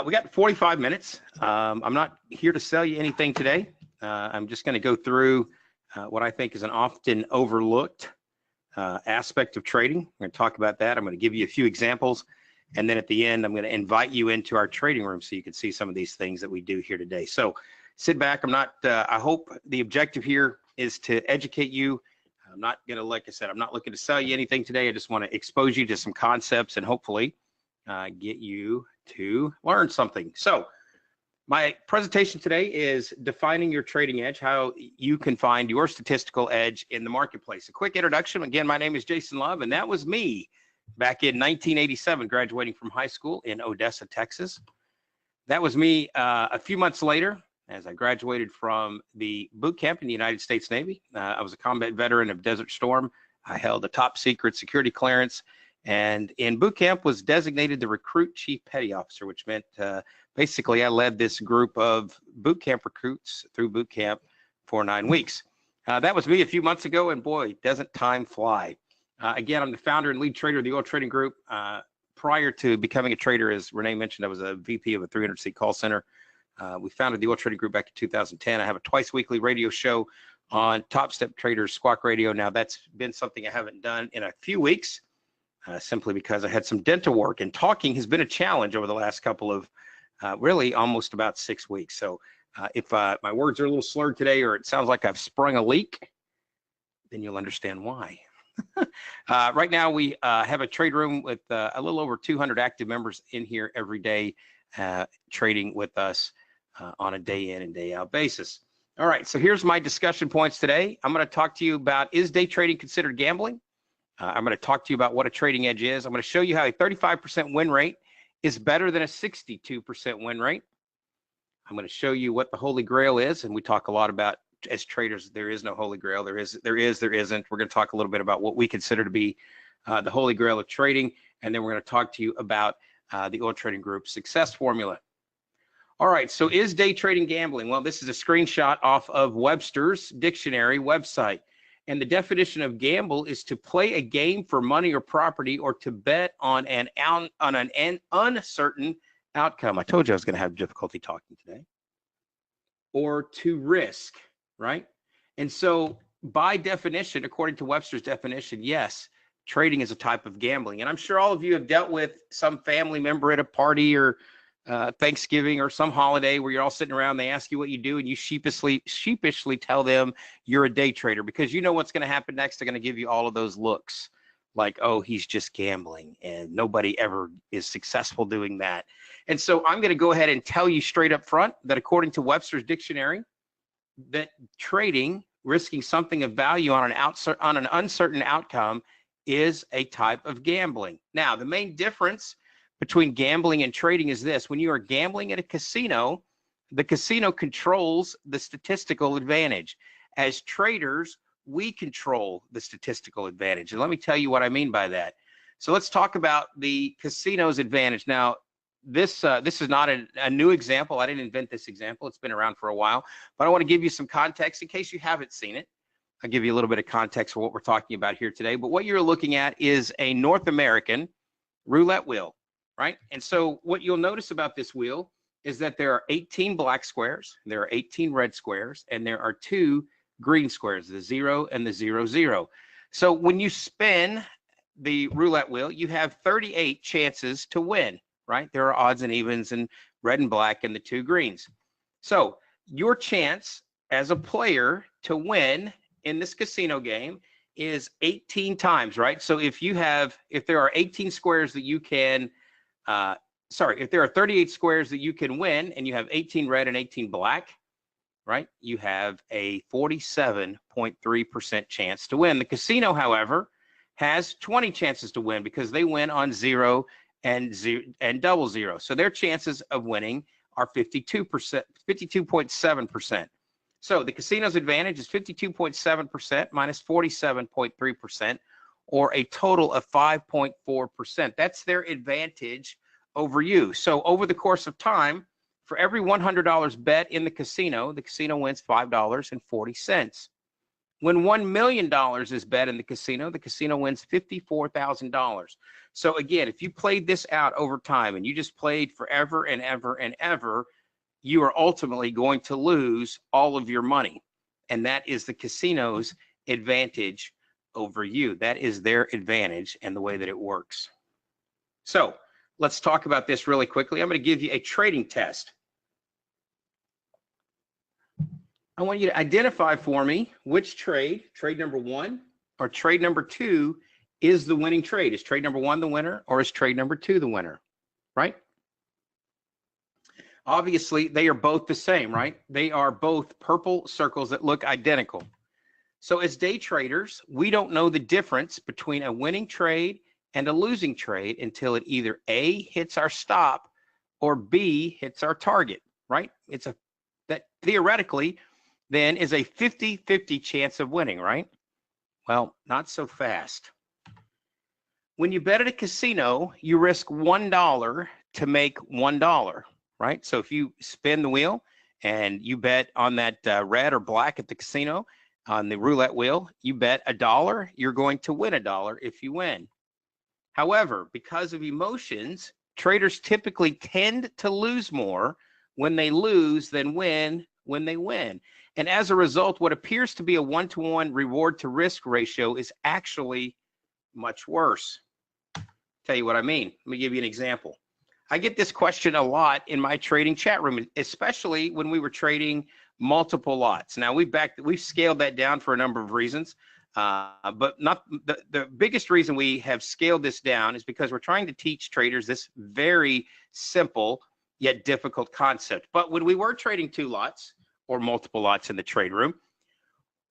We got 45 minutes. I'm not here to sell you anything today. I'm just going to go through what I think is an often overlooked aspect of trading. We're going to talk about that. I'm going to give you a few examples. And then at the end, I'm going to invite you into our trading room so you can see some of these things that we do here today. So sit back. I hope the objective here is to educate you. I'm not going to, like I said, I'm not looking to sell you anything today. I just want to expose you to some concepts and hopefully get you to learn something. So my presentation today is defining your trading edge, how you can find your statistical edge in the marketplace. A quick introduction. Again, my name is Jason Love, and that was me back in 1987, graduating from high school in Odessa, Texas. That was me a few months later as I graduated from the boot camp in the United States Navy. I was a combat veteran of Desert Storm. I held a top secret security clearance, and in boot camp was designated the recruit chief petty officer, which meant basically I led this group of boot camp recruits through boot camp for 9 weeks. That was me a few months ago, and boy, doesn't time fly. Again, I'm the founder and lead trader of the Oil Trading Group. Prior to becoming a trader, as Renee mentioned, I was a VP of a 300-seat call center. We founded the Oil Trading Group back in 2010. I have a twice weekly radio show on Top Step Traders Squawk Radio. Now, that's been something I haven't done in a few weeks. Simply because I had some dental work, and talking has been a challenge over the last couple of really almost about 6 weeks. So if my words are a little slurred today, or it sounds like I've sprung a leak, then you'll understand why. Right now we have a trade room with a little over 200 active members in here every day trading with us on a day in and day out basis. All right, so here's my discussion points today. I'm going to talk to you about, is day trading considered gambling? I'm going to talk to you about what a trading edge is. I'm going to show you how a 35% win rate is better than a 62% win rate. I'm going to show you what the Holy Grail is, and we talk a lot about, as traders, there is no Holy Grail. There isn't. We're going to talk a little bit about what we consider to be the Holy Grail of trading, and then we're going to talk to you about the Oil Trading Group success formula. All right, so is day trading gambling? Well, this is a screenshot off of Webster's dictionary website. And the definition of gamble is to play a game for money or property, or to bet on an uncertain outcome. I told you I was going to have difficulty talking today. Or to risk, right? And so by definition, according to Webster's definition, yes, trading is a type of gambling. And I'm sure all of you have dealt with some family member at a party or Thanksgiving or some holiday where you're all sitting around, they ask you what you do, and you sheepishly tell them you're a day trader, because you know what's going to happen next. They're going to give you all of those looks like, oh, he's just gambling, and nobody ever is successful doing that. And so I'm going to go ahead and tell you straight up front that according to Webster's dictionary, that trading, risking something of value on an uncertain outcome, is a type of gambling. Now, the main difference between gambling and trading is this: when you are gambling at a casino, the casino controls the statistical advantage. As traders, we control the statistical advantage. And let me tell you what I mean by that. So let's talk about the casino's advantage. Now, this is not a new example. I didn't invent this example. It's been around for a while, but I want to give you some context in case you haven't seen it. I'll give you a little bit of context for what we're talking about here today. But what you're looking at is a North American roulette wheel. Right? And so what you'll notice about this wheel is that there are 18 black squares, there are 18 red squares, and there are 2 green squares, the 0 and the 0, 0. So when you spin the roulette wheel, you have 38 chances to win, right? There are odds and evens and red and black and the 2 greens. So your chance as a player to win in this casino game is 18 times, right? So if there are 18 squares that you can if there are 38 squares that you can win, and you have 18 red and 18 black, right, you have a 47.3% chance to win. The casino, however, has 20 chances to win because they win on 0 and double 0. So their chances of winning are 52.7%. So the casino's advantage is 52.7% minus 47.3%. or a total of 5.4%. That's their advantage over you. So over the course of time, for every $100 bet in the casino wins $5.40. When $1 million is bet in the casino wins $54,000. So again, if you played this out over time and you just played forever and ever and ever, you are ultimately going to lose all of your money. And that is the casino's advantage over you. That is their advantage and the way that it works. So let's talk about this really quickly. I'm going to give you a trading test. I want you to identify for me which trade number 1 or trade number 2 is the winning trade. Is trade number 1 the winner, or is trade number 2 the winner, right? Obviously, they are both the same, right? They are both purple circles that look identical. So as day traders, we don't know the difference between a winning trade and a losing trade until it either A, hits our stop, or B, hits our target, right? That theoretically then is a 50-50 chance of winning, right? Well, not so fast. When you bet at a casino, you risk $1 to make $1, right? So if you spin the wheel and you bet on that red or black at the casino on the roulette wheel, you bet $1, you're going to win $1 if you win. However, because of emotions, traders typically tend to lose more when they lose than win when they win. And as a result, what appears to be a 1-to-1 reward to risk ratio is actually much worse. Tell you what I mean. Let me give you an example. I get this question a lot in my trading chat room, especially when we were trading multiple lots. Now we've scaled that down for a number of reasons, but not the biggest reason we have scaled this down is because we're trying to teach traders this very simple yet difficult concept. But when we were trading 2 lots or multiple lots in the trade room,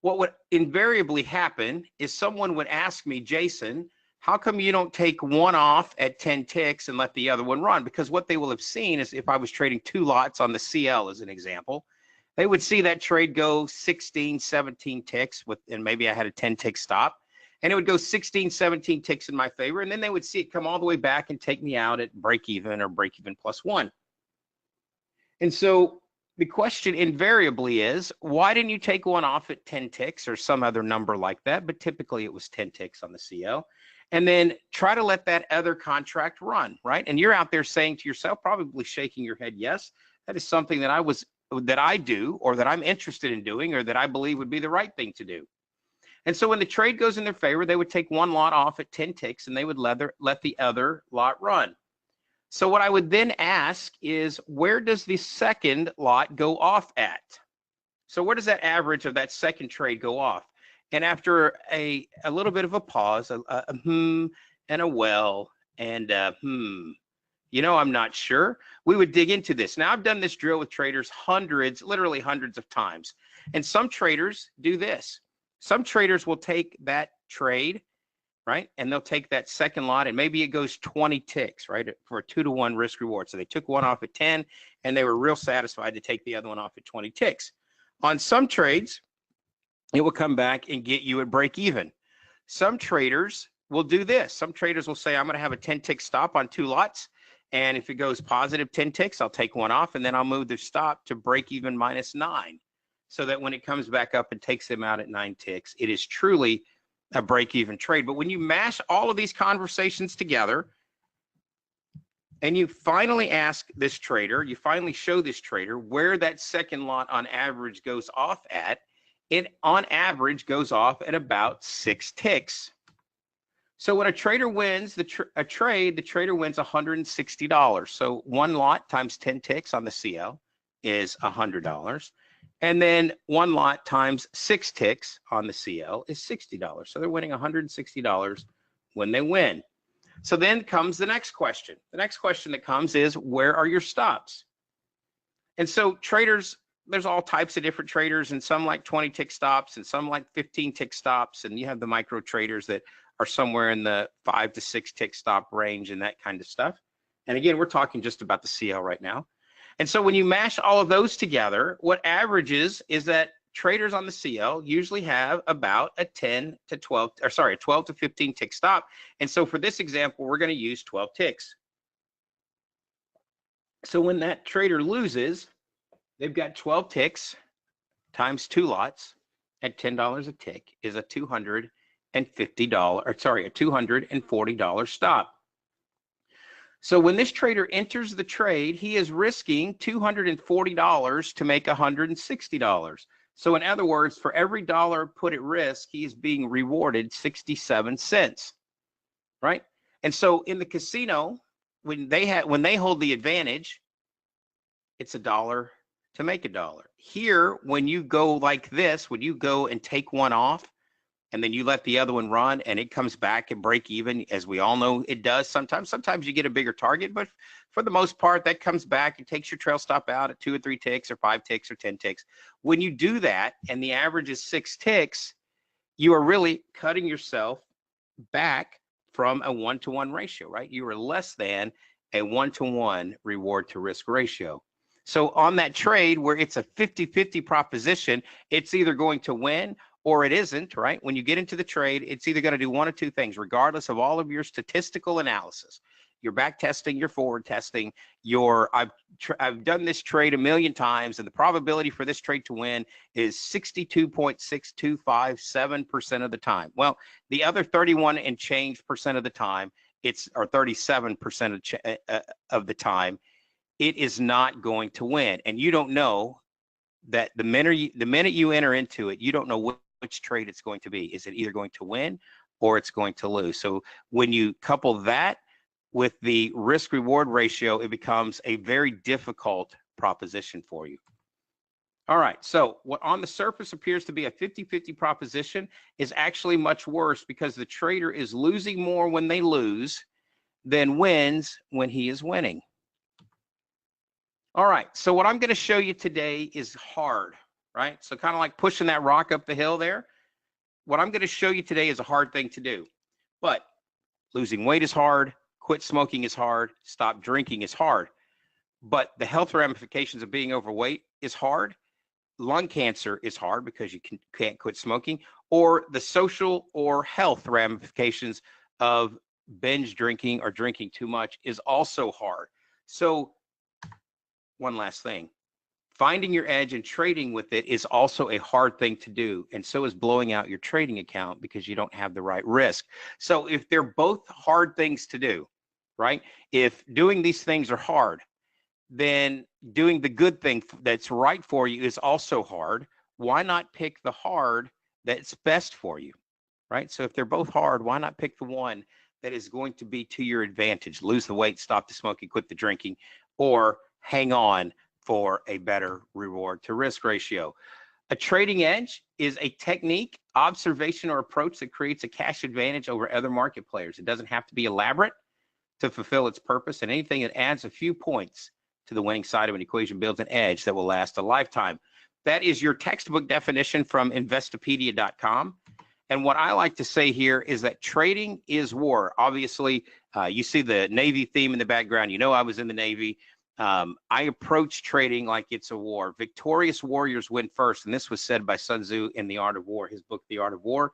what would invariably happen is someone would ask me, Jason, how come you don't take one off at 10 ticks and let the other one run? Because what they will have seen is if I was trading 2 lots on the CL as an example, they would see that trade go 16, 17 ticks and maybe I had a 10 tick stop, and it would go 16, 17 ticks in my favor. And then they would see it come all the way back and take me out at break even or break even plus 1. And so the question invariably is, why didn't you take one off at 10 ticks or some other number like that? But typically it was 10 ticks on the CL. And then try to let that other contract run, right? And you're out there saying to yourself, probably shaking your head, yes, that is something that I do, or that I'm interested in doing, or that I believe would be the right thing to do. And so when the trade goes in their favor, they would take one lot off at 10 ticks and they would let the other lot run. So what I would then ask is, where does the second lot go off at? So where does that average of that second trade go off? And after a little bit of a pause, a and a well, and I'm not sure, we would dig into this. Now, I've done this drill with traders literally hundreds of times. And some traders do this. Some traders will take that trade, right? And they'll take that second lot and maybe it goes 20 ticks, right? For a 2-to-1 risk reward. So they took one off at 10 and they were real satisfied to take the other one off at 20 ticks. On some trades, it will come back and get you at break even. Some traders will do this. Some traders will say, I'm going to have a 10 tick stop on 2 lots. And if it goes positive 10 ticks, I'll take one off and then I'll move the stop to break even minus 9. So that when it comes back up and takes them out at 9 ticks, it is truly a break-even trade. But when you mash all of these conversations together and you finally ask this trader, you finally show this trader where that second lot on average goes off at, it on average goes off at about 6 ticks. So when a trader wins a trade, the trader wins $160. So one lot times 10 ticks on the CL is $100. And then one lot times 6 ticks on the CL is $60. So they're winning $160 when they win. So then comes the next question. The next question that comes is, where are your stops? And so traders, there's all types of different traders, and some like 20 tick stops and some like 15 tick stops. And you have the micro traders that are somewhere in the 5 to 6 tick stop range and that kind of stuff. And again, we're talking just about the CL right now. And so when you mash all of those together, what averages is that traders on the CL usually have about a 12 to 15 tick stop. And so for this example, we're going to use 12 ticks. So when that trader loses, they've got 12 ticks times 2 lots, at $10 a tick is a $250, or sorry, a $240 stop. So when this trader enters the trade, he is risking $240 to make $160. So in other words, for every dollar put at risk, he is being rewarded 67 cents, right? And so in the casino, when they hold the advantage, it's $1 to make $1. Here, when you go like this, when you go and take one off, and then you let the other one run and it comes back and break even, as we all know it does sometimes. Sometimes you get a bigger target, but for the most part, that comes back and takes your trail stop out at 2 or 3 ticks or 5 ticks or 10 ticks. When you do that and the average is 6 ticks, you are really cutting yourself back from a 1-to-1 ratio, right? You are less than a 1-to-1 reward to risk ratio. So on that trade where it's a 50-50 proposition, it's either going to win or it isn't, right? When you get into the trade, it's either going to do one of two things, regardless of all of your statistical analysis, your back testing, your forward testing, I've done this trade a million times, and the probability for this trade to win is 62.6257% of the time. Well, the other 31 and change percent of the time, or 37% of the time, it is not going to win. And you don't know that the minute you enter into it, you don't know which trade it's going to be. Is it either going to win or it's going to lose? So when you couple that with the risk reward ratio, it becomes a very difficult proposition for you. All right, so what on the surface appears to be a 50-50 proposition is actually much worse, because the trader is losing more when they lose than wins when he is winning. All right, so what I'm going to show you today is hard, right? So kind of like pushing that rock up the hill there. What I'm going to show you today is a hard thing to do. But losing weight is hard, quit smoking is hard, stop drinking is hard. But the health ramifications of being overweight is hard. Lung cancer is hard because you can't quit smoking, or the social or health ramifications of binge drinking or drinking too much is also hard. So one last thing, finding your edge and trading with it is also a hard thing to do. And so is blowing out your trading account because you don't have the right risk. So if they're both hard things to do, right? If doing these things are hard, then doing the good thing that's right for you is also hard. Why not pick the hard that's best for you, right? So if they're both hard, why not pick the one that is going to be to your advantage? Lose the weight, stop the smoking, quit the drinking, or hang on for a better reward to risk ratio. A trading edge is a technique, observation, or approach that creates a cash advantage over other market players. It doesn't have to be elaborate to fulfill its purpose, and anything that adds a few points to the winning side of an equation builds an edge that will last a lifetime. That is your textbook definition from Investopedia.com. And what I like to say here is that trading is war. Obviously, you see the Navy theme in the background. You know I was in the Navy. I approach trading like it's a war. Victorious warriors win first. And this was said by Sun Tzu in The Art of War, his book, The Art of War.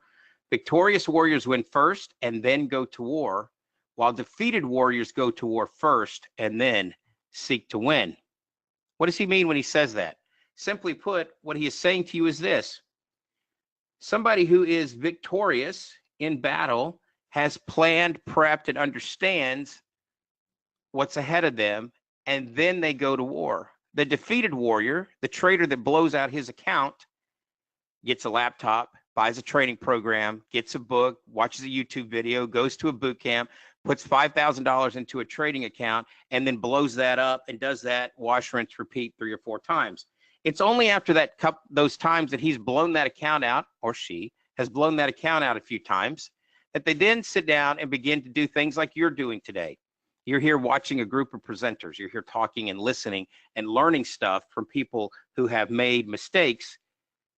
Victorious warriors win first and then go to war, while defeated warriors go to war first and then seek to win. What does he mean when he says that? Simply put, what he is saying to you is this: somebody who is victorious in battle has planned, prepped, and understands what's ahead of them, and then they go to war. The defeated warrior, the trader that blows out his account, gets a laptop, buys a training program, gets a book, watches a YouTube video, goes to a boot camp, puts $5,000 into a trading account, and then blows that up and does that wash, rinse, repeat 3 or 4 times. It's only after those times that he's blown that account out, or she has blown that account out a few times, that they then sit down and begin to do things like you're doing today. You're here watching a group of presenters. You're here talking and listening and learning stuff from people who have made mistakes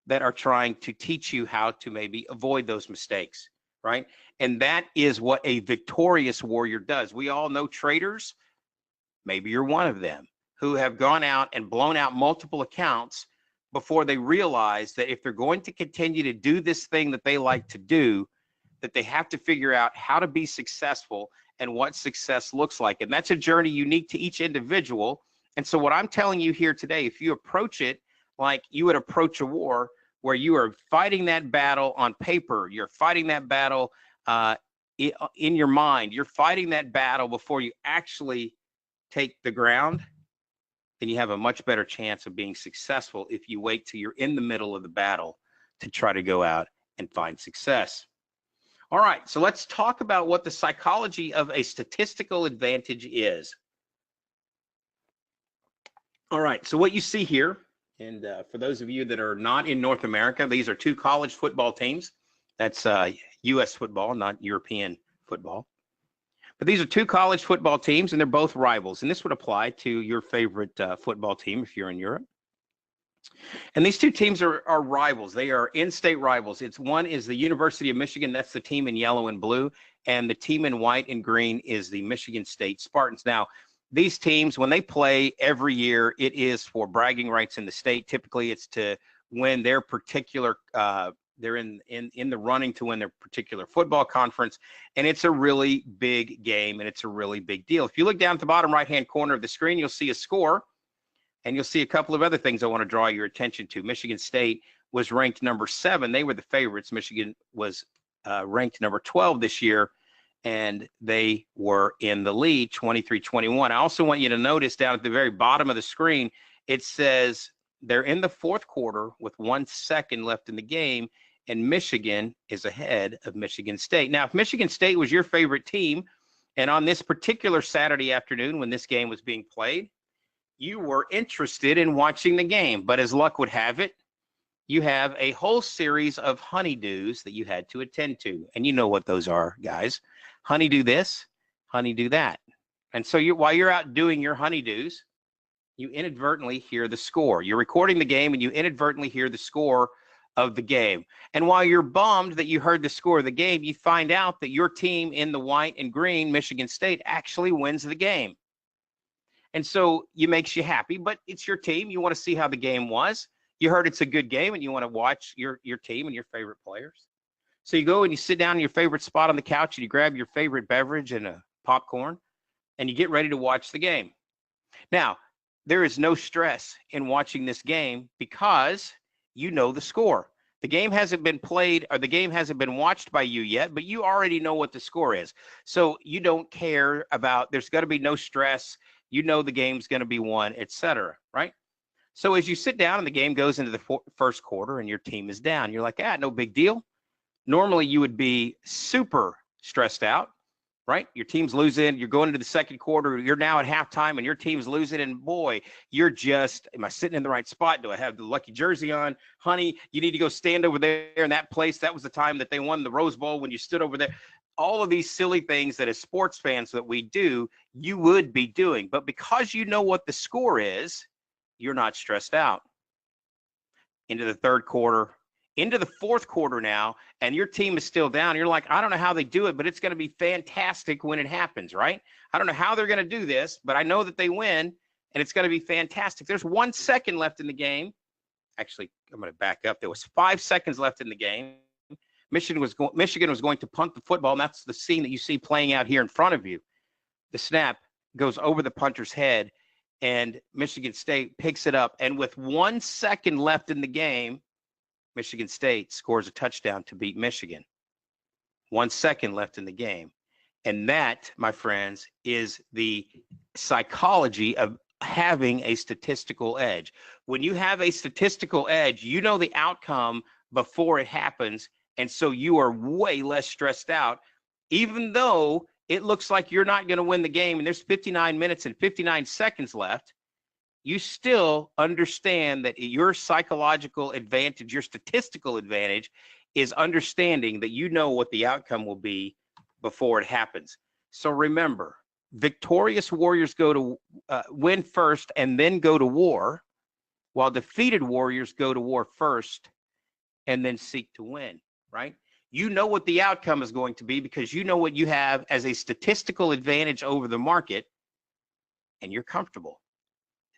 that are trying to teach you how to maybe avoid those mistakes, right? And that is what a victorious warrior does. We all know traders, maybe you're one of them, who have gone out and blown out multiple accounts before they realize that if they're going to continue to do this thing that they like to do, that they have to figure out how to be successful and what success looks like. And that's a journey unique to each individual. And so what I'm telling you here today, if you approach it like you would approach a war, where you are fighting that battle on paper. You're fighting that battle in your mind. You're fighting that battle before you actually take the ground, then you have a much better chance of being successful if you wait till you're in the middle of the battle to try to go out and find success. All right, so let's talk about what the psychology of a statistical advantage is. All right, so what you see here, and for those of you that are not in North America, these are two college football teams. That's U.S. football, not European football. But these are two college football teams, and they're both rivals. And this would apply to your favorite football team if you're in Europe. And these two teams are rivals. They are in-state rivals. One is the University of Michigan. That's the team in yellow and blue. And the team in white and green is the Michigan State Spartans. Now, these teams, when they play every year, it is for bragging rights in the state. Typically, it's to win their particular they're in the running to win their particular football conference, and it's a really big game, and it's a really big deal. If you look down at the bottom right-hand corner of the screen, you'll see a score, and you'll see a couple of other things I want to draw your attention to. Michigan State was ranked number 7. They were the favorites. Michigan was ranked number 12 this year, and they were in the lead, 23-21. I also want you to notice down at the very bottom of the screen, it says they're in the fourth quarter with 1 second left in the game, and Michigan is ahead of Michigan State. Now, if Michigan State was your favorite team, and on this particular Saturday afternoon when this game was being played, you were interested in watching the game. But as luck would have it, you have a whole series of honeydews that you had to attend to. And you know what those are, guys. Honeydew this, honeydew that. And so while you're out doing your honeydews, you inadvertently hear the score. You're recording the game and you inadvertently hear the score of the game. And while you're bummed that you heard the score of the game, you find out that your team in the white and green, Michigan State, actually wins the game. And so it makes you happy, but it's your team. You want to see how the game was. You heard it's a good game and you want to watch your team and your favorite players. So you go and you sit down in your favorite spot on the couch and you grab your favorite beverage and a popcorn and you get ready to watch the game. Now, there is no stress in watching this game because you know the score. The game hasn't been played or the game hasn't been watched by you yet, but you already know what the score is. So you don't care about, there's going to be no stress. You know the game's going to be won, etc., right? So as you sit down and the game goes into the first quarter and your team is down, you're like, no big deal. Normally you would be super stressed out, right? Your team's losing, you're going into the second quarter, you're now at halftime and your team's losing, and boy, you're just, am I sitting in the right spot? Do I have the lucky jersey on? Honey, you need to go stand over there in that place. That was the time that they won the Rose Bowl when you stood over there. All of these silly things that as sports fans that we do, you would be doing. But because you know what the score is, you're not stressed out. Into the third quarter, into the fourth quarter now, and your team is still down. You're like, I don't know how they do it, but it's going to be fantastic when it happens, right? I don't know how they're going to do this, but I know that they win, and it's going to be fantastic. There's 1 second left in the game. Actually, I'm going to back up. There was 5 seconds left in the game. Michigan was going to punt the football, and that's the scene that you see playing out here in front of you. The snap goes over the punter's head, and Michigan State picks it up. And with 1 second left in the game, Michigan State scores a touchdown to beat Michigan. 1 second left in the game. And that, my friends, is the psychology of having a statistical edge. When you have a statistical edge, you know the outcome before it happens. And so you are way less stressed out, even though it looks like you're not going to win the game and there's 59 minutes and 59 seconds left. You still understand that your psychological advantage, your statistical advantage, is understanding that you know what the outcome will be before it happens. So remember, victorious warriors go to win first and then go to war, while defeated warriors go to war first and then seek to win, right? You know what the outcome is going to be because you know what you have as a statistical advantage over the market, and you're comfortable.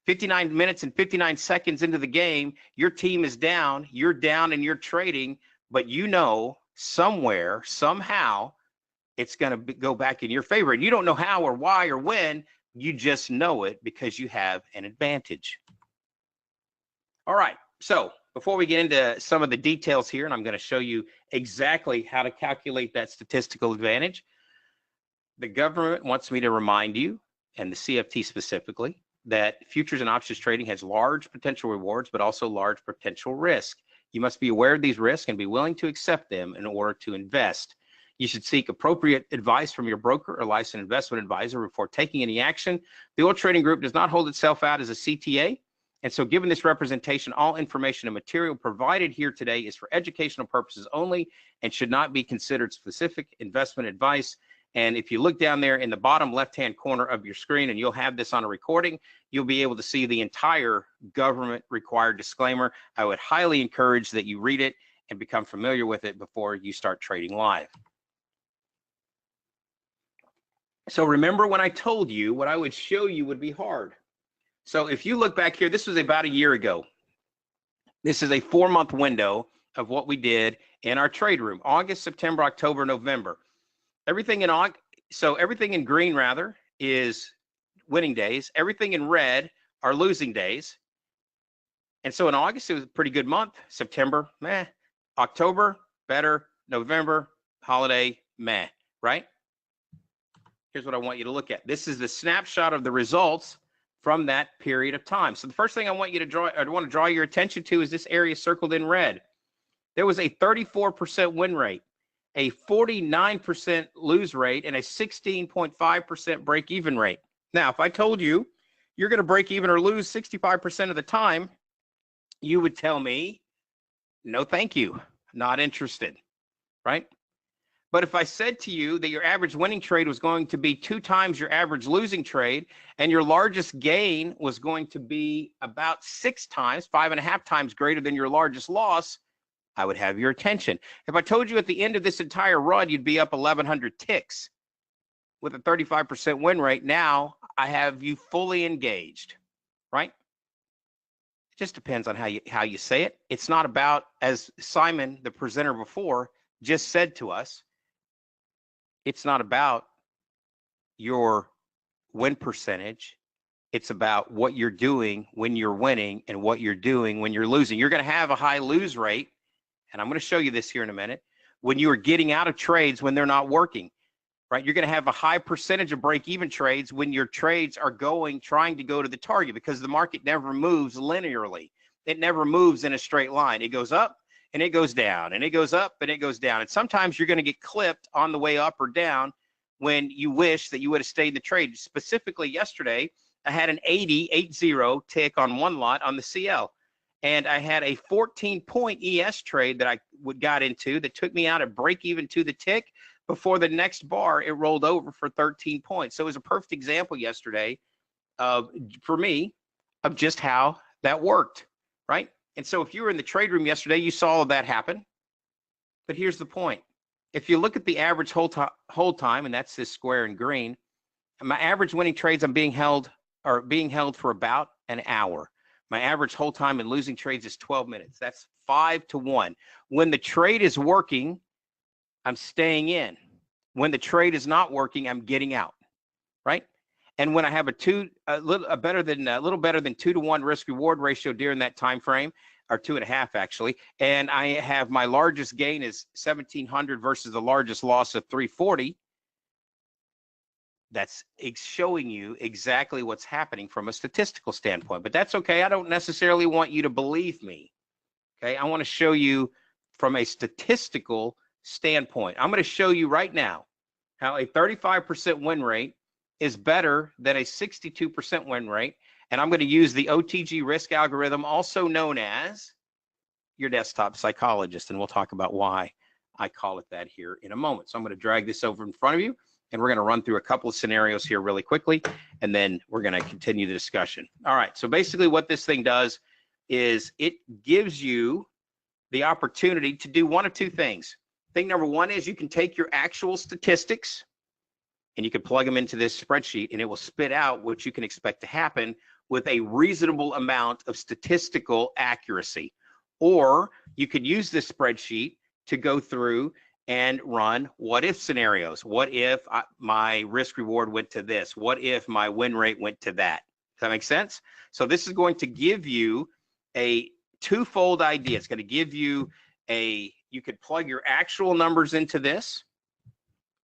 59 minutes and 59 seconds into the game, your team is down, you're down and you're trading, but you know somewhere, somehow, it's going to go back in your favor. And you don't know how or why or when, you just know it because you have an advantage. All right, so before we get into some of the details here, and I'm going to show you exactly how to calculate that statistical advantage, the government wants me to remind you, and the CFT specifically, that futures and options trading has large potential rewards, but also large potential risk. You must be aware of these risks and be willing to accept them in order to invest. You should seek appropriate advice from your broker or licensed investment advisor before taking any action. The Oil Trading Group does not hold itself out as a CTA. And so given this representation, all information and material provided here today is for educational purposes only and should not be considered specific investment advice. And if you look down there in the bottom left-hand corner of your screen, and you'll have this on a recording, you'll be able to see the entire government required disclaimer. I would highly encourage that you read it and become familiar with it before you start trading live. So remember when I told you what I would show you would be hard. So if you look back here, this was about a year ago. This is a 4-month window of what we did in our trade room, August, September, October, November. Everything in green rather is winning days. Everything in red are losing days. And so in August, it was a pretty good month. September, meh. October, better. November, holiday, meh, right? Here's what I want you to look at. This is the snapshot of the results from that period of time. So the first thing I want you to draw your attention to is this area circled in red. There was a 34% win rate, a 49% lose rate, and a 16.5% break-even rate. Now, if I told you you're going to break even or lose 65% of the time, you would tell me, no, thank you, not interested, right? But if I said to you that your average winning trade was going to be 2 times your average losing trade, and your largest gain was going to be about 6 times, 5.5 times greater than your largest loss, I would have your attention. If I told you at the end of this entire run, you'd be up 1,100 ticks with a 35% win rate, now I have you fully engaged, right? It just depends on how you say it. It's not about, as Simon, the presenter before, just said to us, it's not about your win percentage. It's about what you're doing when you're winning and what you're doing when you're losing. You're going to have a high lose rate, and I'm going to show you this here in a minute, when you are getting out of trades when they're not working, right? You're going to have a high percentage of break-even trades when your trades are trying to go to the target, because the market never moves linearly. It never moves in a straight line. It goes up and it goes down, and it goes up and it goes down. And sometimes you're going to get clipped on the way up or down when you wish that you would have stayed in the trade. Specifically yesterday, I had an 80 tick on one lot on the CL. And I had a 14-point ES trade that I got into that took me out at break even to the tick. Before the next bar, it rolled over for 13 points. So it was a perfect example yesterday for me of just how that worked, right? And so if you were in the trade room yesterday, you saw that happen. But here's the point. If you look at the average hold time, and that's this square in green, my average winning trades are being held for about an hour. My average hold time in losing trades is 12 minutes. That's 5 to 1. When the trade is working, I'm staying in. When the trade is not working, I'm getting out, right? And when I have a little better than 2 to 1 risk reward ratio during that time frame, or 2.5 actually, and I have my largest gain is 1,700 versus the largest loss of 340, that's showing you exactly what's happening from a statistical standpoint. But that's okay. I don't necessarily want you to believe me. Okay, I want to show you from a statistical standpoint. I'm going to show you right now how a 35% win rate is better than a 62% win rate. And I'm going to use the OTG risk algorithm, also known as your desktop psychologist. And we'll talk about why I call it that here in a moment. So I'm going to drag this over in front of you, and we're going to run through a couple of scenarios here really quickly, and then we're going to continue the discussion. All right, so basically what this thing does is it gives you the opportunity to do one of two things. Thing number one is you can take your actual statistics and you can plug them into this spreadsheet, and it will spit out what you can expect to happen with a reasonable amount of statistical accuracy. Or you could use this spreadsheet to go through and run what if scenarios. What if my risk reward went to this? What if my win rate went to that? Does that make sense? So this is going to give you twofold idea. It's going to give you you could plug your actual numbers into this,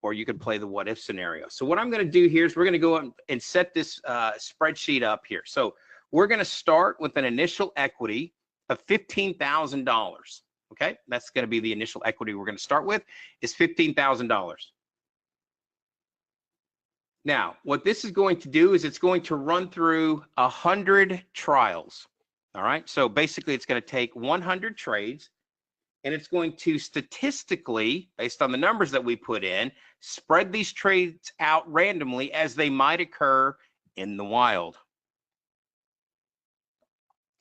or you could play the what if scenario. So what I'm going to do here is we're going to go and set this spreadsheet up here. So we're going to start with an initial equity of $15,000. Okay, that's going to be the initial equity we're going to start with, is $15,000. Now, what this is going to do is it's going to run through 100 trials. All right, so basically it's going to take 100 trades, and it's going to statistically, based on the numbers that we put in, spread these trades out randomly as they might occur in the wild.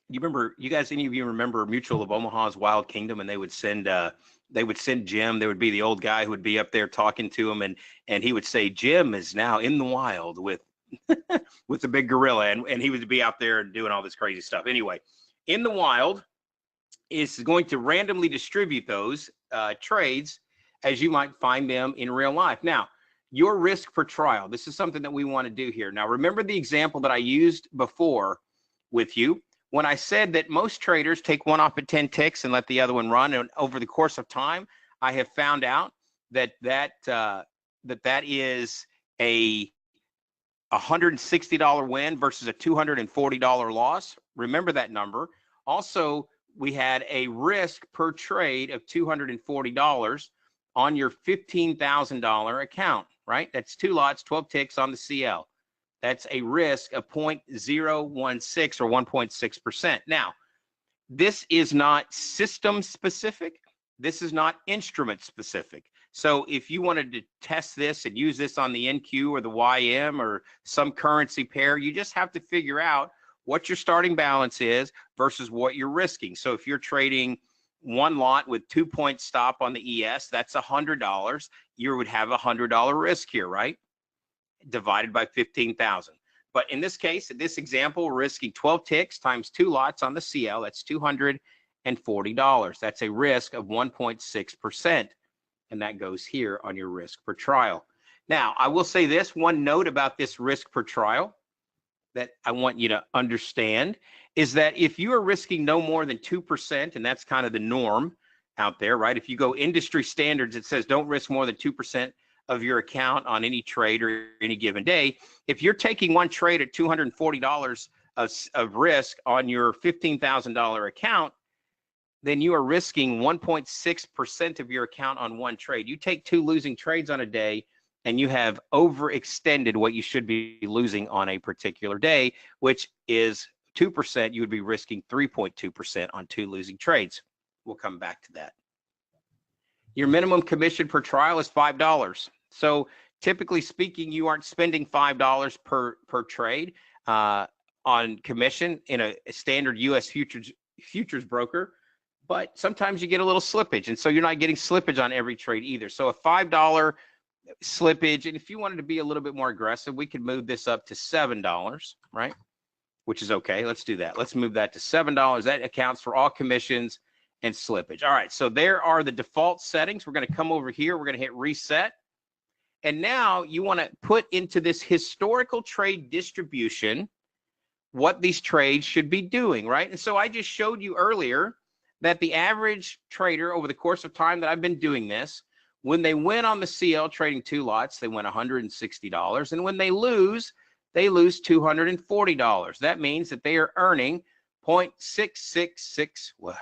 You remember, you guys, any of you remember Mutual of Omaha's Wild Kingdom, and they would send Jim. There would be the old guy who would be up there talking to him, and he would say, Jim is now in the wild with with the big gorilla, and he would be out there and doing all this crazy stuff. Anyway, in the wild is going to randomly distribute those trades as you might find them in real life. Now, your risk per trial, this is something that we want to do here. Now, remember the example that I used before with you when I said that most traders take one off at 10 ticks and let the other one run, and over the course of time, I have found out that that is a $160 win versus a $240 loss. Remember that number. Also, we had a risk per trade of $240 on your $15,000 account, right? That's 2 lots, 12 ticks on the CL. That's a risk of 0.016 or 1.6%. Now, this is not system specific. This is not instrument specific. So if you wanted to test this and use this on the NQ or the YM or some currency pair, you just have to figure out what your starting balance is versus what you're risking. So if you're trading one lot with 2 point stop on the ES, that's $100. You would have a $100 risk here, right? Divided by 15,000. But in this case, in this example, we're risking 12 ticks times 2 lots on the CL. That's $240. That's a risk of 1.6%. And that goes here on your risk per trial. Now, I will say this, one note about this risk per trial that I want you to understand is that if you are risking no more than 2%, and that's kind of the norm out there, right? If you go industry standards, it says don't risk more than 2% of your account on any trade or any given day. If you're taking one trade at $240 of risk on your $15,000 account, then you are risking 1.6% of your account on one trade. You take 2 losing trades on a day, and you have overextended what you should be losing on a particular day, which is 2%. You would be risking 3.2% on 2 losing trades. We'll come back to that. Your minimum commission per trial is $5. So typically speaking, you aren't spending $5 per trade on commission in a standard U.S. futures broker, but sometimes you get a little slippage, and so you're not getting slippage on every trade either. So a $5 slippage, and if you wanted to be a little bit more aggressive, we could move this up to $7, right? Which is okay. Let's do that. Let's move that to $7. That accounts for all commissions and slippage. All right, so there are the default settings. We're going to come over here. We're going to hit reset. And now you want to put into this historical trade distribution what these trades should be doing, right? And so I just showed you earlier that the average trader over the course of time that I've been doing this, when they win on the CL trading 2 lots, they win $160. And when they lose $240. That means that they are earning 0.666. Well,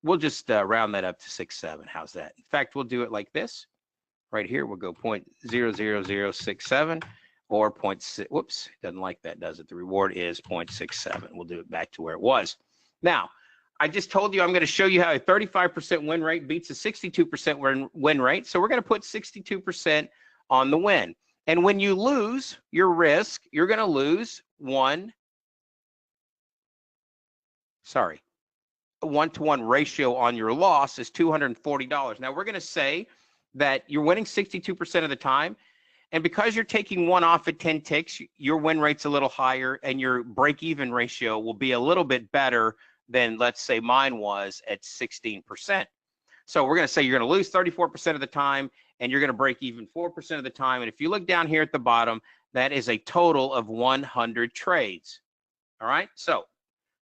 we'll just round that up to 67. How's that? In fact, we'll do it like this. Right here, we'll go 0.00067 or 0.6. Whoops, doesn't like that, does it? The reward is 0.67. We'll do it back to where it was. Now, I just told you I'm going to show you how a 35% win rate beats a 62% win rate. So we're going to put 62% on the win. And when you lose your risk, you're going to lose a 1-to-1 ratio on your loss is $240. Now we're going to say that you're winning 62% of the time. And because you're taking one off at 10 ticks, your win rate's a little higher and your break-even ratio will be a little bit better than, let's say, mine was at 16%. So we're going to say you're going to lose 34% of the time and you're going to break even 4% of the time. And if you look down here at the bottom, that is a total of 100 trades. All right. So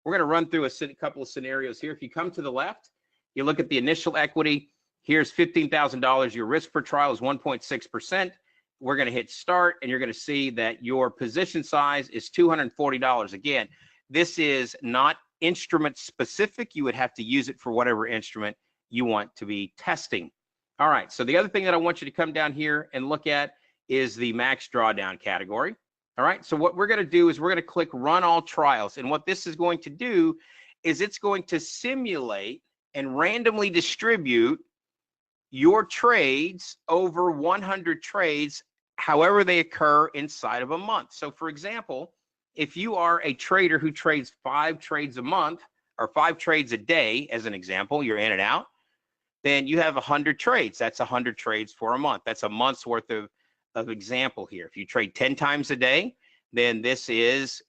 We're going to run through a couple of scenarios here. If you come to the left, you look at the initial equity. Here's $15,000. Your risk per trial is 1.6%. We're going to hit start, and you're going to see that your position size is $240. Again, this is not instrument specific. You would have to use it for whatever instrument you want to be testing. All right, so the other thing that I want you to come down here and look at is the max drawdown category. All right, so what we're going to do is we're going to click run all trials. And what this is going to do is it's going to simulate and randomly distribute your trades over 100 trades, however they occur inside of a month. So for example, if you are a trader who trades 5 trades a month or 5 trades a day, as an example, you're in and out, then you have 100 trades. That's 100 trades for a month. That's a month's worth of example here. If you trade 10 times a day, then this is,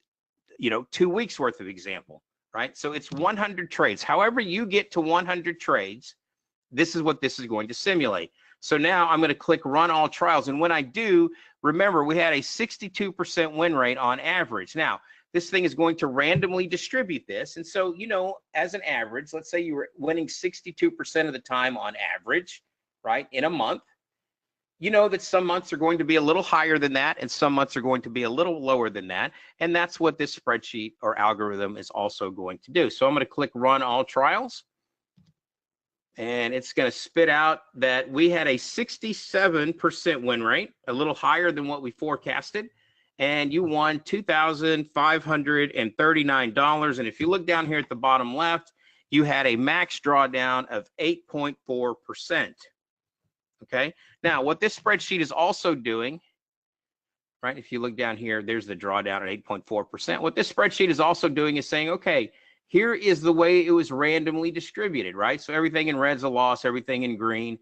2 weeks worth of example, right? So it's 100 trades. However you get to 100 trades, this is what this is going to simulate. So now I'm going to click run all trials. And when I do, remember, we had a 62% win rate on average. Now, this thing is going to randomly distribute this. And so, as an average, let's say you were winning 62% of the time on average, right, in a month. You know that some months are going to be a little higher than that, and some months are going to be a little lower than that. And that's what this spreadsheet or algorithm is also going to do. So I'm going to click run all trials. And it's going to spit out that we had a 67% win rate, a little higher than what we forecasted. And you won $2,539. And if you look down here at the bottom left, you had a max drawdown of 8.4%. Okay. Now, what this spreadsheet is also doing, right? If you look down here, there's the drawdown at 8.4%. What this spreadsheet is also doing is saying, okay, here is the way it was randomly distributed, right? So everything in red's a loss, everything in green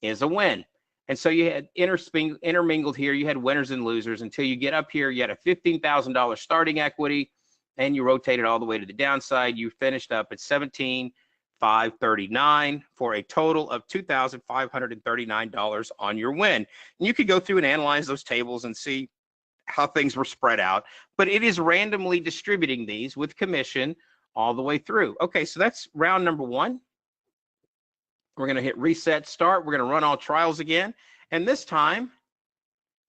is a win. And so you had intermingled here, you had winners and losers until you get up here, you had a $15,000 starting equity, and you rotated all the way to the downside. You finished up at $17,539 for a total of $2,539 on your win. And you could go through and analyze those tables and see how things were spread out, but it is randomly distributing these with commission all the way through. Okay, so that's round number 1. We're going to hit reset start. We're going to run all trials again. And this time,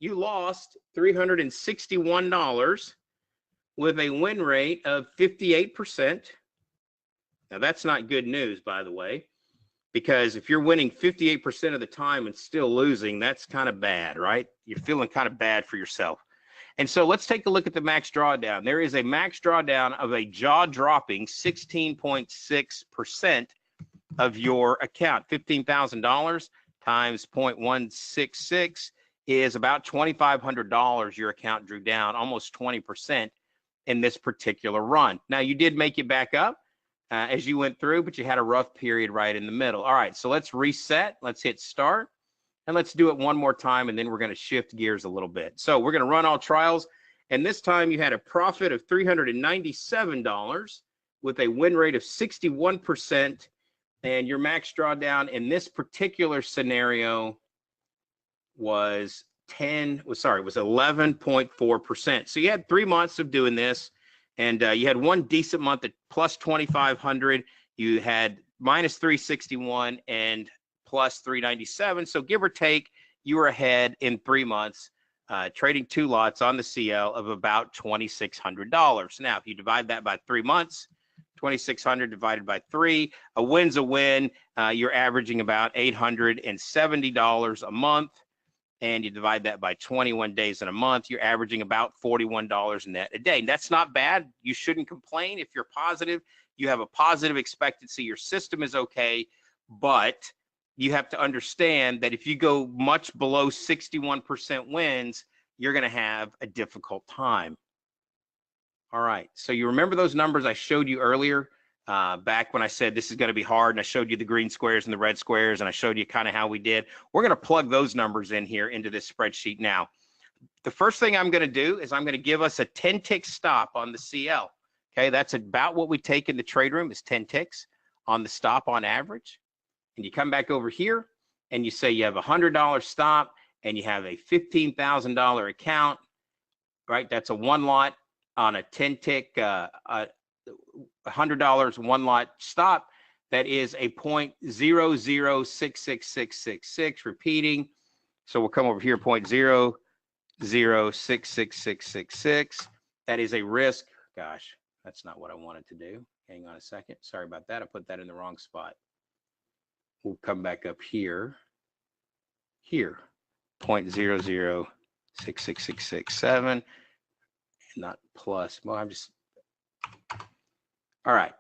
you lost $361 with a win rate of 58%. Now, that's not good news, by the way, because if you're winning 58% of the time and still losing, that's kind of bad, right? You're feeling kind of bad for yourself. And so let's take a look at the max drawdown. There is a max drawdown of a jaw-dropping 16.6% of your account. $15,000 times 0.166 is about $2,500 your account drew down, almost 20% in this particular run. Now, you did make it back up as you went through, but you had a rough period right in the middle. All right, so let's reset. Let's hit start. And let's do it one more time, and then we're going to shift gears a little bit. So we're going to run all trials, and this time you had a profit of $397 with a win rate of 61%, and your max drawdown in this particular scenario was 11.4%. So you had 3 months of doing this, and you had one decent month at plus 2,500. You had minus 361 and plus 397. So give or take, you were ahead in 3 months, trading 2 lots on the CL of about $2,600. Now, if you divide that by 3 months, 2,600 divided by 3, a win's a win. You're averaging about $870 a month. And you divide that by 21 days in a month, you're averaging about $41 net a day. That's not bad. You shouldn't complain. If you're positive, you have a positive expectancy, your system is okay, but you have to understand that if you go much below 61% wins, you're going to have a difficult time. All right, so you remember those numbers I showed you earlier back when I said this is going to be hard, and I showed you the green squares and the red squares, and I showed you kind of how we did. We're going to plug those numbers in here into this spreadsheet now. The first thing I'm going to do is I'm going to give us a 10-tick stop on the CL. Okay, that's about what we take in the trade room is 10 ticks on the stop on average. And you come back over here and you say you have a $100 stop and you have a $15,000 account, right? That's a 1 lot on a 10-tick $100 one lot stop, that is a 0.006666, repeating. So we'll come over here, 0.00666666. That is a risk. Gosh, that's not what I wanted to do. Hang on a second. Sorry about that. I put that in the wrong spot. We'll come back up here. Here, 0.00666667. Not plus. Well, I'm just. All right.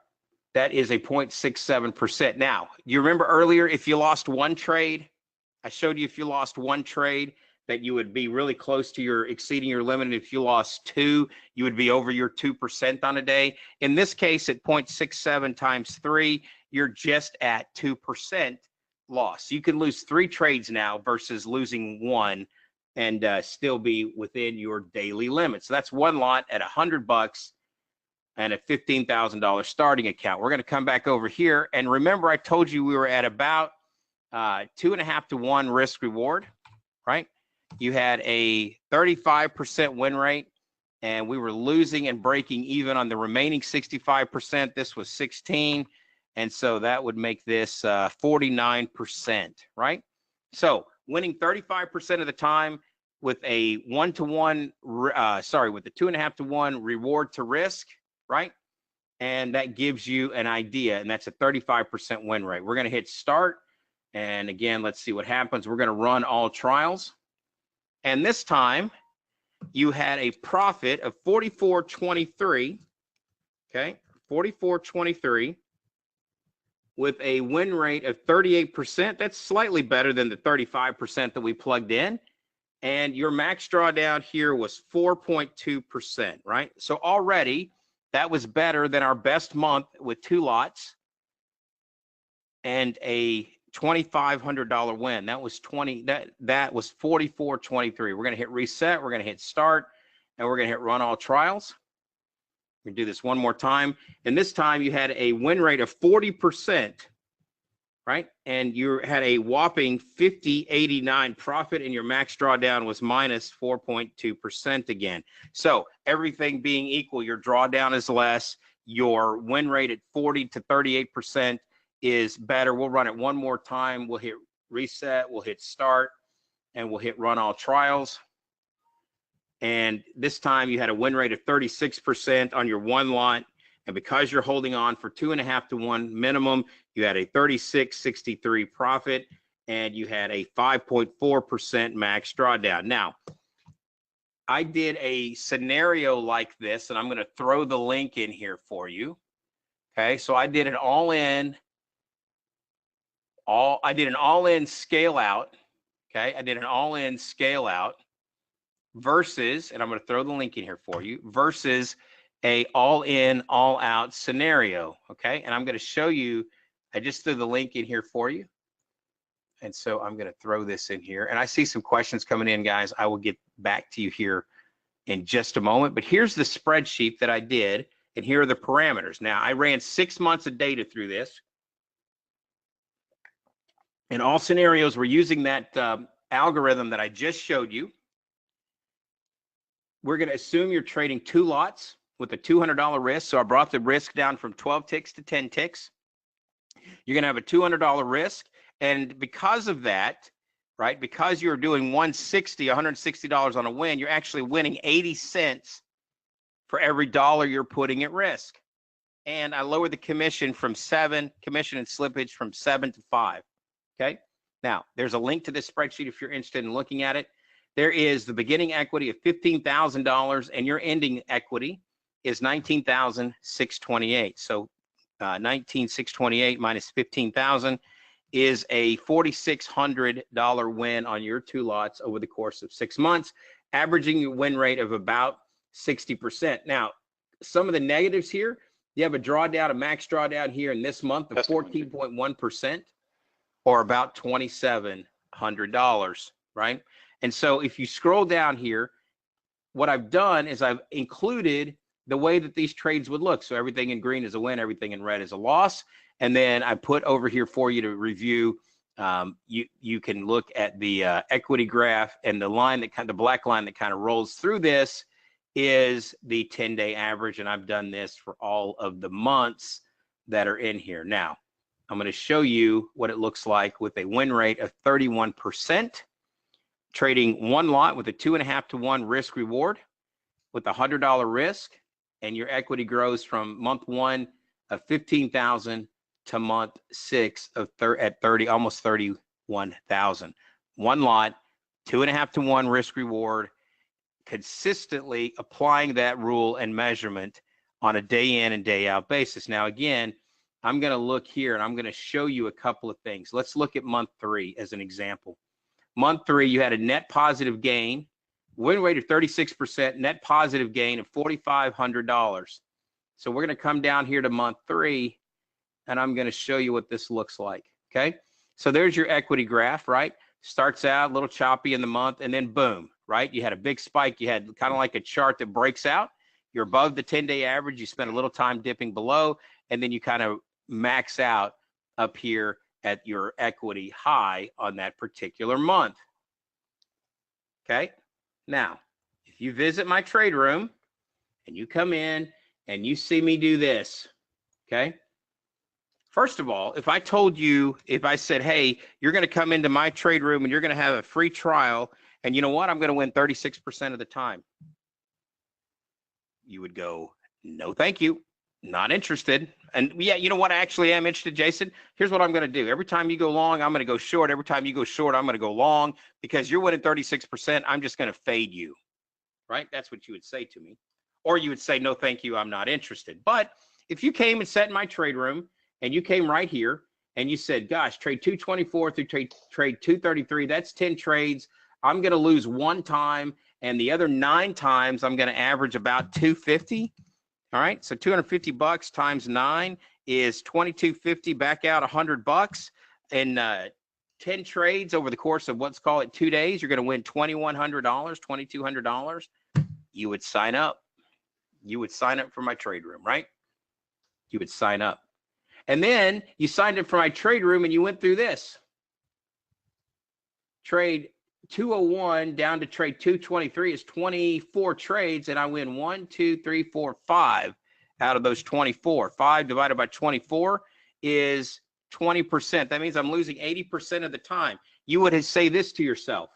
That is a 0.67%. Now, you remember earlier, if you lost one trade, I showed you if you lost one trade, that you would be really close to your exceeding your limit. And if you lost two, you would be over your 2% on a day. In this case, at 0.67 times 3, you're just at 2% loss. You can lose 3 trades now versus losing one and still be within your daily limit. So that's one lot at $100 and a $15,000 starting account. We're going to come back over here. And remember, I told you we were at about 2.5 to 1 risk reward, right? You had a 35% win rate, and we were losing and breaking even on the remaining 65%. This was 16, and so that would make this 49%, right? So winning 35% of the time with a 1-to-1, with a 2.5 to 1 reward to risk, right? And that gives you an idea, and that's a 35% win rate. We're going to hit start, and again, let's see what happens. We're going to run all trials. And this time, you had a profit of 44.23, okay, 44.23, with a win rate of 38%. That's slightly better than the 35% that we plugged in. And your max drawdown here was 4.2%, right? So already, that was better than our best month with 2 lots and a $2,500 win. That was that was 44.23. We're going to hit reset, we're going to hit start, and we're going to hit run all trials. We're going to do this one more time, and this time you had a win rate of 40%, right? And you had a whopping 50.89 profit, and your max drawdown was minus 4.2% again. So everything being equal, your drawdown is less, your win rate at 40 to 38% is better. We'll run it one more time. We'll hit reset, we'll hit start, and we'll hit run all trials. And this time you had a win rate of 36% on your one lot. And because you're holding on for 2.5 to 1 minimum, you had a 36.63 profit, and you had a 5.4% max drawdown. Now, I did a scenario like this, and I'm going to throw the link in here for you. Okay, so I did an all-in scale out. Okay, I did an all-in scale out versus, and I'm going to throw the link in here for you, versus a all-in, all-out scenario. Okay, and I'm going to show you. I just threw the link in here for you, and so I'm going to throw this in here. And I see some questions coming in, guys. I will get back to you here in just a moment. But here's the spreadsheet that I did, and here are the parameters. Now, I ran 6 months of data through this. In all scenarios, we're using that algorithm that I just showed you. We're going to assume you're trading 2 lots with a $200 risk. So I brought the risk down from 12 ticks to 10 ticks. You're going to have a $200 risk. And because of that, right, because you're doing $160 on a win, you're actually winning 80 cents for every dollar you're putting at risk. And I lowered the commission and slippage from 7 to 5. Okay, now there's a link to this spreadsheet if you're interested in looking at it. There is the beginning equity of $15,000, and your ending equity is $19,628. So $19,628 minus $15,000 is a $4,600 win on your 2 lots over the course of 6 months, averaging a win rate of about 60%. Now, some of the negatives here, you have a max drawdown here in this month of 14.1%. or about $2,700, right? And so if you scroll down here, what I've done is I've included the way that these trades would look. So everything in green is a win, everything in red is a loss. And then I put over here for you to review. You can look at the equity graph, and the line the black line that kind of rolls through this is the 10-day average, and I've done this for all of the months that are in here. Now, I'm going to show you what it looks like with a win rate of 31%, trading one lot with a 2.5 to 1 risk reward with a $100 risk, and your equity grows from month 1 of 15,000 to month 6 of almost 31,000. One lot, 2.5 to 1 risk reward, consistently applying that rule and measurement on a day in and day out basis. Now, again, I'm going to look here and I'm going to show you a couple of things. Let's look at month 3 as an example. Month 3, you had a net positive gain, win rate of 36%, net positive gain of $4,500. So we're going to come down here to month 3 and I'm going to show you what this looks like. Okay. So there's your equity graph, right? Starts out a little choppy in the month and then boom, right? You had a big spike. You had kind of like a chart that breaks out. You're above the 10-day average. You spend a little time dipping below, and then you kind of max out up here at your equity high on that particular month. Okay. Now, if you visit my trade room and you come in and you see me do this, okay? First of all, if I told you, if I said, hey, you're going to come into my trade room and you're going to have a free trial, and you know what, I'm going to win 36% of the time, you would go, no, thank you, not interested. And yeah, you know what, I actually am interested, Jason. Here's what I'm going to do. Every time you go long, I'm going to go short. Every time you go short, I'm going to go long, because you're winning 36%. I'm just going to fade you, right? That's what you would say to me. Or you would say, no, thank you, I'm not interested. But if you came and sat in my trade room and you came right here and you said, gosh, trade 224 through trade 233, that's 10 trades. I'm going to lose one time, and the other 9 times I'm going to average about 250. All right, so 250 bucks times 9 is 2250. Back out 100 bucks, and 10 trades over the course of, let's call it 2 days. You're going to win $2,100, $2,200. You would sign up. You would sign up for my trade room, right? You would sign up, and then you signed up for my trade room, and you went through this trade 201 down to trade 223 is 24 trades, and I win 1, 2, 3, 4, 5 out of those 24. 5 divided by 24 is 20%. That means I'm losing 80% of the time. You would say this to yourself.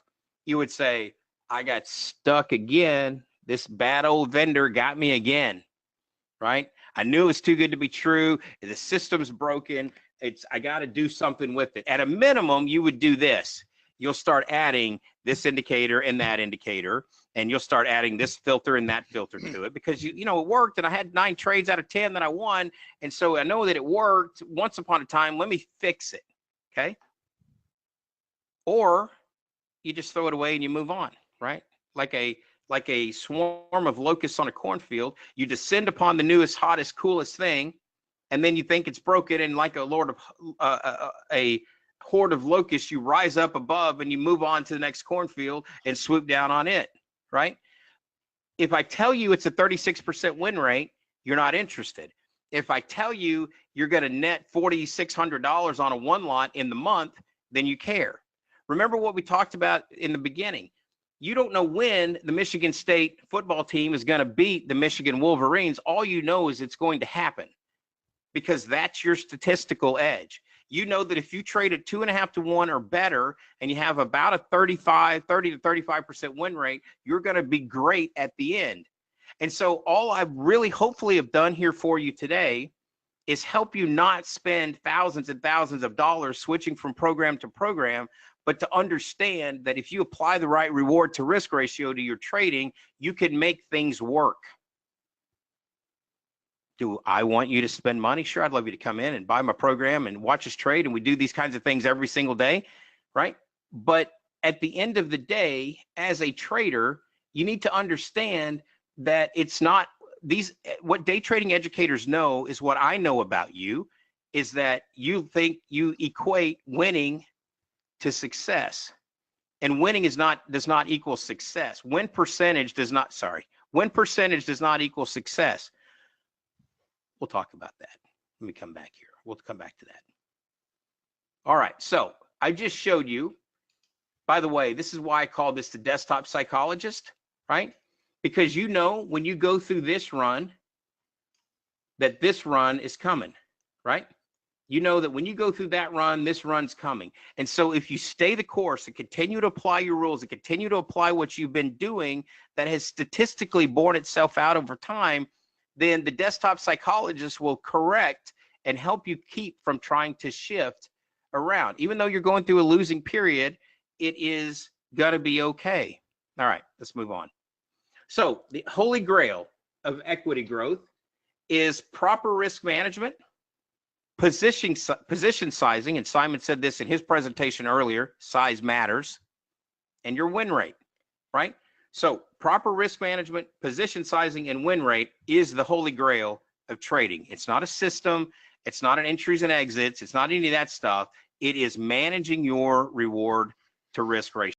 You would say, I got stuck again. This bad old vendor got me again, right? I knew it was too good to be true. The system's broken. I got to do something with it. At a minimum, you would do this. You'll start adding this indicator and that indicator, and you'll start adding this filter and that filter to it, because you know it worked, and I had 9 trades out of 10 that I won, and so I know that it worked once upon a time. Let me fix it, okay? Or you just throw it away and you move on, right? Like a swarm of locusts on a cornfield. You descend upon the newest, hottest, coolest thing, and then you think it's broken, and like a horde of locusts, you rise up above and you move on to the next cornfield and swoop down on it, right? If I tell you it's a 36% win rate, you're not interested. If I tell you you're going to net $4,600 on a one lot in the month, then you care. Remember what we talked about in the beginning. You don't know when the Michigan State football team is going to beat the Michigan Wolverines. All you know is it's going to happen, because that's your statistical edge. You know that if you trade at 2.5 to 1 or better, and you have about a 30 to 35% win rate, you're going to be great at the end. And so all I really hopefully have done here for you today is help you not spend thousands and thousands of dollars switching from program to program, but to understand that if you apply the right reward to risk ratio to your trading, you can make things work. Do I want you to spend money? Sure, I'd love you to come in and buy my program and watch us trade, and we do these kinds of things every single day, right? But at the end of the day, as a trader, you need to understand that it's not these, what day trading educators know is what I know about you, is that you think you equate winning to success, and winning does not equal success. Win percentage does not equal success. We'll talk about that. Let me come back here. We'll come back to that. All right, so I just showed you, by the way, this is why I call this the desktop psychologist, right? because you know when you go through this run that this run is coming, right? You know that when you go through that run, this run's coming. And so if you stay the course and continue to apply your rules and continue to apply what you've been doing that has statistically borne itself out over time, then the desktop psychologist will correct and help you keep from trying to shift around. Even though you're going through a losing period, it is gonna be okay. All right, let's move on. So the holy grail of equity growth is proper risk management, position sizing, and Simon said this in his presentation earlier, size matters, and your win rate, right? So proper risk management, position sizing, and win rate is the holy grail of trading. It's not a system, it's not an entries and exits, it's not any of that stuff. It is managing your reward to risk ratio.